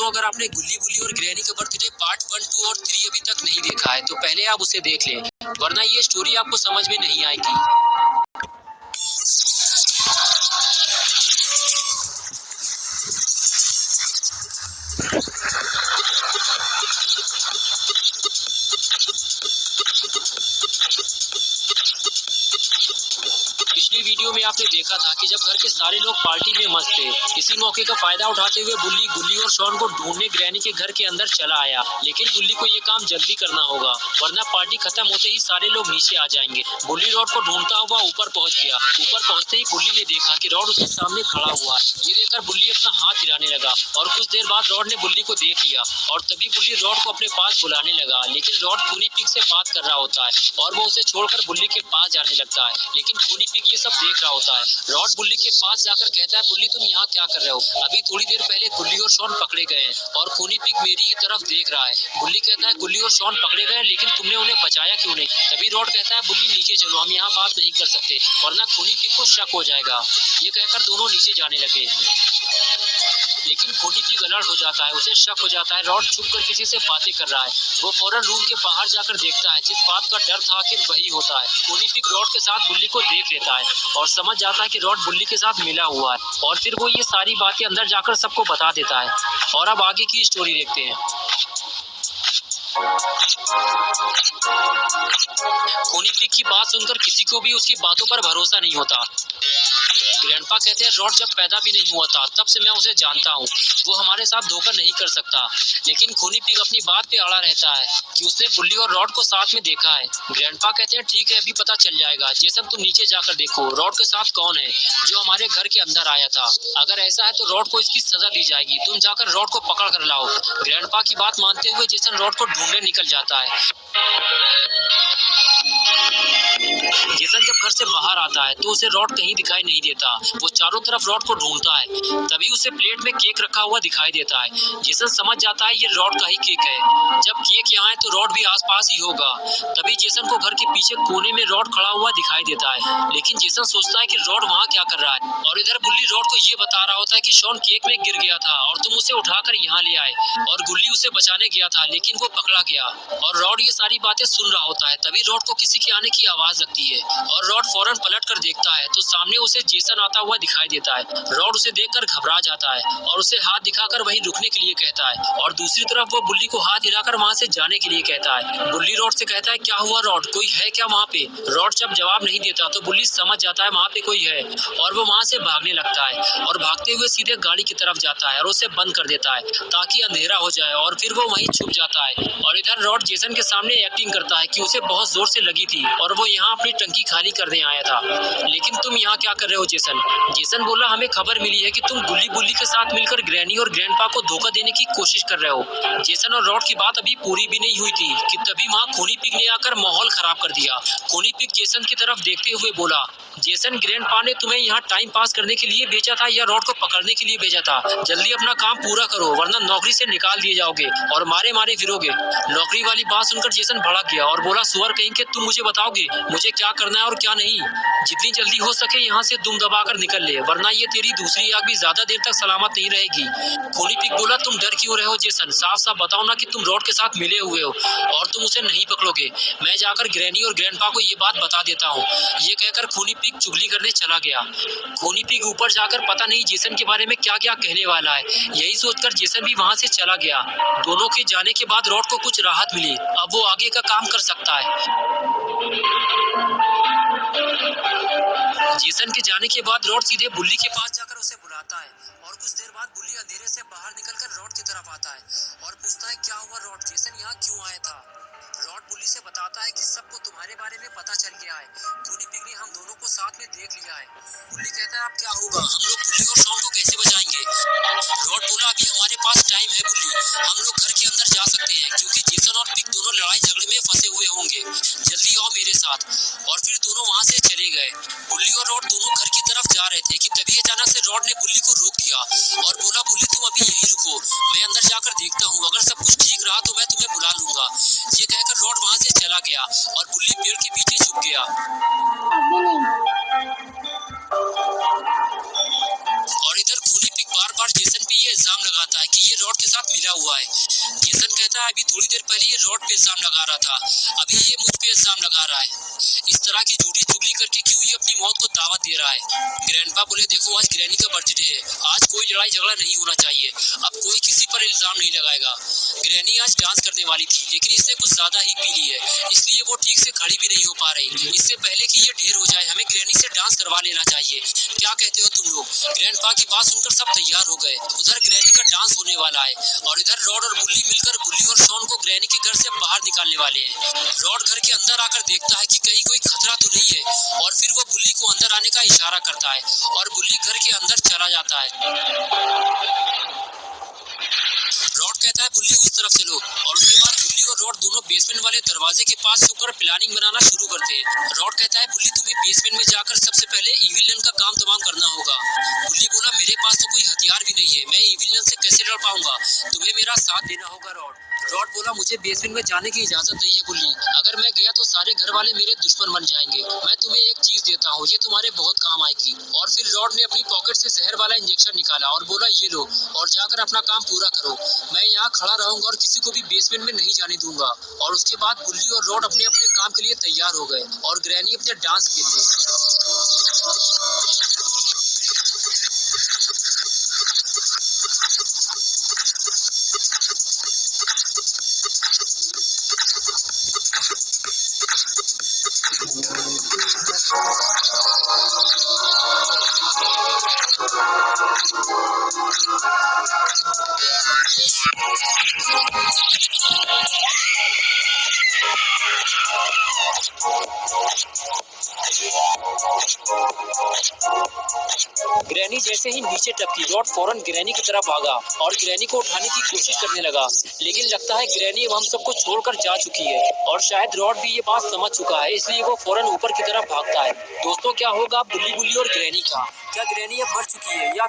अगर आपने गुल्ली बुल्ली और ग्रैनी का बर्थडे पार्ट 1, 2 और 3 अभी तक नहीं देखा है तो पहले आप उसे देख लें, वरना ये स्टोरी आपको समझ में नहीं आएगी। पिछली वीडियो में आपने देखा था कि जब घर के सारे लोग पार्टी में मस्त थे, इसी मौके का फायदा उठाते हुए बुल्ली गुल्ली और शॉन को ढूंढने ग्रैनी के घर के अंदर चला आया। लेकिन बुल्ली को ये काम जल्दी करना होगा, वरना पार्टी खत्म होते ही सारे लोग नीचे आ जाएंगे। बुल्ली रॉड को ढूंढता हुआ ऊपर पहुंच गया। ऊपर पहुंचते ही बुल्ली ने देखा कि रॉड उसके सामने खड़ा हुआ है। ये देखकर बुल्ली अपना हाथ हिलाने लगा और कुछ देर बाद रॉड ने बुल्ली को देख लिया और तभी बुल्ली रॉड को अपने पास बुलाने लगा। लेकिन रॉड खूनी पिग से बात कर रहा होता है और वो उसे छोड़कर बुल्ली के पास जाने लगता है। लेकिन खूनी पिग ये सब देख रहा होता है। रॉड बुल्ली के पास जाकर कहता है, बुल्ली तुम यहाँ क्या कर रहे हो? अभी थोड़ी देर पहले गुल्ली और शॉन पकड़े गए हैं और खूनी पिग मेरी ही तरफ देख रहा है। बुल्ली कहता है, गुल्ली और शॉन पकड़े गए लेकिन तुमने उन्हें बचाया क्यों नहीं? तभी रॉड कहता है, बुल्ली नीचे चलो, हम यहाँ बात नहीं कर सकते वरना खूनी पिग को शक हो जाएगा। ये कहकर दोनों नीचे जाने लगे। लेकिन खूनी पिग अलर्ट हो जाता है, उसे शक हो जाता है रॉड छुपकर किसी से बातें कर रहा है। वो फौरन रूम के बाहर जाकर देखता है। जिस बात का डर था आखिर वही होता है। खूनी पिग रॉड के साथ बुल्ली को देख लेता है और समझ जाता है कि रॉड बुल्ली के साथ मिला हुआ है और फिर वो ये सारी बातें अंदर जाकर सबको बता देता है। और अब आगे की स्टोरी देखते हैं। खूनी पिग की बात सुनकर किसी को भी उसकी बातों पर भरोसा नहीं होता। ग्रैंडपा कहते हैं, रॉड जब पैदा भी नहीं हुआ था तब से मैं उसे जानता हूँ, वो हमारे साथ धोखा नहीं कर सकता। लेकिन खूनी पिग अपनी बात पे अड़ा रहता है कि उसने बुल्ली और रॉड को साथ में देखा है। ग्रैंडपा कहते हैं, ठीक है अभी पता चल जाएगा। जेसन तुम नीचे जाकर देखो रॉड के साथ कौन है जो हमारे घर के अंदर आया था। अगर ऐसा है तो रॉड को इसकी सजा दी जाएगी। तुम जाकर रॉड को पकड़ कर लाओ। ग्रैंडपा की बात मानते हुए जेसन रॉड को ढूंढने निकल जाता है। जेसन जब घर से बाहर आता है तो उसे रॉड कहीं दिखाई नहीं देता। वो चारों तरफ रॉड को ढूंढता है। तभी उसे प्लेट में केक रखा हुआ दिखाई देता है। जेसन समझ जाता है ये रॉड का ही केक है। जब केक यहाँ है तो रॉड भी आसपास ही होगा। तभी जेसन को घर के पीछे कोने में रॉड खड़ा हुआ दिखाई देता है। लेकिन जेसन सोचता है कि रॉड वहाँ क्या कर रहा है और इधर बुल्ली रॉड को ये बता रहा होता है कि शॉन केक में गिर गया था और तुम उसे उठाकर यहाँ ले आए और गुल्ली उसे बचाने गया था लेकिन वो पकड़ा गया। और रॉड ये सारी बातें सुन रहा होता है। तभी रॉड को किसी के आने की आवाज लगती है और रॉड फौरन पलट कर देखता है तो सामने उसे जेसन आता हुआ दिखाई देता है। रॉड उसे देखकर घबरा जाता है और उसे हाथ दिखाकर वहीं रुकने के लिए कहता है और दूसरी तरफ वो बुल्ली को हाथ हिलाकर वहां से जाने के लिए कहता है। बुल्ली रॉड से कहता है, क्या हुआ रॉड, कोई है क्या वहाँ पे? रॉड जब जवाब नहीं देता तो बुल्ली समझ जाता है वहाँ पे कोई है और वो वहाँ से भागने लगता है और भागते हुए सीधे गाड़ी की तरफ जाता है और उसे बंद कर देता है ताकि अंधेरा हो जाए और फिर वो वहीं छुप जाता है। और इधर रॉड जेसन के सामने एक्टिंग करता है कि उसे बहुत जोर से लगी थी और वो यहाँ अपनी टंकी खाली करने आया था। लेकिन तुम यहाँ क्या कर रहे हो जेसन? जेसन बोला, हमें खबर मिली है कि तुम गुल्ली बुल्ली के साथ मिलकर ग्रैनी और ग्रैंडपा को धोखा देने की कोशिश कर रहे हो। जेसन और रॉड की बात अभी पूरी भी नहीं हुई थी कि तभी वहाँ खूनी पिग ने आकर माहौल खराब कर दिया। खूनी पिग जेसन की तरफ देखते हुए बोला, जेसन ग्रैंडपा ने तुम्हें यहाँ टाइम पास करने के लिए भेजा था या रॉड को पकड़ने के लिए भेजा था? जल्दी अपना काम पूरा करो वरना नौकरी से निकाल दिए जाओगे और मारे मारे फिरोगे। नौकरी वाली बात सुनकर जेसन भड़क गया और बोला, सुअर कहीं के तुम मुझे बताओगे मुझे क्या करना है और क्या नहीं? जितनी जल्दी हो सके यहाँ से दुम दबाकर निकल ले वरना ये तेरी दूसरी आग भी ज्यादा देर तक सलामत नहीं रहेगी। खूनी पिग बोला, तुम डर क्यों रहे हो जेसन? साफ साफ बताओ ना कि तुम रॉड के साथ मिले हुए हो और तुम उसे नहीं पकड़ोगे। मैं जाकर ग्रैनी और ग्रैंडपा को ये बात बता देता हूँ। ये कहकर खूनी पिग चुगली करने चला गया। खूनी पिग ऊपर जाकर पता नहीं जेसन के बारे में क्या क्या कहने वाला है, यही सोचकर जेसन भी वहाँ से चला गया। दोनों के जाने के बाद रॉड को कुछ राहत मिली, अब वो आगे का काम कर सकता है। जेसन के जाने के बाद रॉड सीधे बुल्ली के पास जाकर उसे बुलाता है और कुछ देर बाद बुल्ली अंधेरे से बाहर निकलकर रॉड की तरफ आता है और पूछता है, क्या हुआ रॉड, जेसन यहाँ क्यों आया था? रॉड बुल्ली से बताता है कि सबको तुम्हारे बारे में पता चल गया है। खूनी पिग ने हम दोनों को साथ में देख लिया है। बुल्ली कहता है, अब क्या होगा? हम लोग बुल्ली और शॉन को कैसे बचाएंगे? रॉड बोला, अभी हमारे पास टाइम है बुल्ली, हम लोग घर के अंदर जा सकते हैं क्योंकि जेसन और पिग दोनों लड़ाई झगड़े में फंसे हुए होंगे। जल्दी आओ मेरे साथ। और फिर दोनों वहाँ से चले गए। बुल्ली और रॉड दोनों घर की तरफ जा रहे थे कि तभी अचानक से रॉड ने बुल्ली को रोक दिया और बोला, बुल्ली तुम अभी यहीं रुको, मैं अंदर जाकर देखता हूँ, अगर सब कुछ ठीक रहा तो मैं तुम्हें बुला लूंगा। ये कहकर रॉड वहाँ से चला गया और बुल्ली पेड़ के पीछे छुप गया। और इधर खूनी पिग बार बार जेसन पे ये इल्जाम लगाता है कि ये रॉड के साथ मिला हुआ है। जेसन कहता है अभी थोड़ी देर पहले ये रॉड पे इल्जाम लगा रहा था, अभी ये मुझ पे इल्जाम लगा रहा है। इस तरह की झूठी चुगली करके क्यों ये अपनी मौत को दावत दे रहा है। ग्रैंडपा बोले देखो आज ग्रैनी का बर्थडे है, आज कोई लड़ाई झगड़ा नहीं होना चाहिए, अब कोई किसी पर इल्जाम नहीं लगाएगा। ग्रैनी आज डांस करने वाली थी लेकिन इसने कुछ ज्यादा ही पी ली है, इसलिए वो ठीक से खड़ी भी नहीं हो पा रही। इससे पहले कि ये ढेर हो जाए हमें ग्रैनी से डांस करवा लेना चाहिए। क्या कहते हो तुम लोग। ग्रैंडपा की बात सुनकर सब तैयार हो गए। उधर ग्रैनी का डांस होने वाला है और इधर रॉड और बुल्ली मिलकर बुल्ली और शॉन को ग्रैनी के घर से बाहर निकालने वाले हैं। रॉड घर के अंदर आकर देखता है कि कहीं कोई खतरा तो नहीं है और फिर वो बुल्ली को अंदर आने का इशारा करता है और बुल्ली घर के अंदर चला जाता है। रॉड कहता है बुल्ली उस तरफ चलो और उसके बाद बुल्ली और रॉड दोनों बेसमेंट वाले दरवाजे के पास छुपकर प्लानिंग बनाना शुरू करते हैं। रॉड कहता है बुल्ली तुम्हें बेसमेंट में जाकर सबसे पहले इविलन का काम तमाम करना होगा। बुल्ली बोला मेरे पास तो कोई हथियार भी नहीं है, मैं इविलन से कैसे लड़ पाऊंगा, तुम्हें मेरा साथ देना होगा। रॉड बोला मुझे बेसमेंट में जाने की इजाजत नहीं है बुल्ली, अगर मैं गया तो सारे घर वाले मेरे दुश्मन बन जाएंगे। मैं तुम्हें एक चीज देता हूँ, ये तुम्हारे बहुत काम आएगी। और फिर रॉड ने अपनी पॉकेट से जहर वाला इंजेक्शन निकाला और बोला ये लो और जाकर अपना काम पूरा करो, मैं यहाँ खड़ा रहूंगा और किसी को भी बेसमेंट में नहीं जाने दूंगा। और उसके बाद बुल्ली और रॉड अपने अपने काम के लिए तैयार हो गए और ग्रैनी अपने डांस के लिए। ग्रैनी जैसे ही नीचे टपकी रॉड फौरन ग्रैनी की तरफ भागा और ग्रैनी को उठाने की कोशिश करने लगा, लेकिन लगता है ग्रैनी अब हम सबको छोड़कर जा चुकी है और शायद रॉड भी ये बात समझ चुका है, इसलिए वो फौरन ऊपर की तरफ भागता है। दोस्तों क्या होगा बुल्ली और ग्रैनी का, क्या ग्रैनी अब मर चुकी है या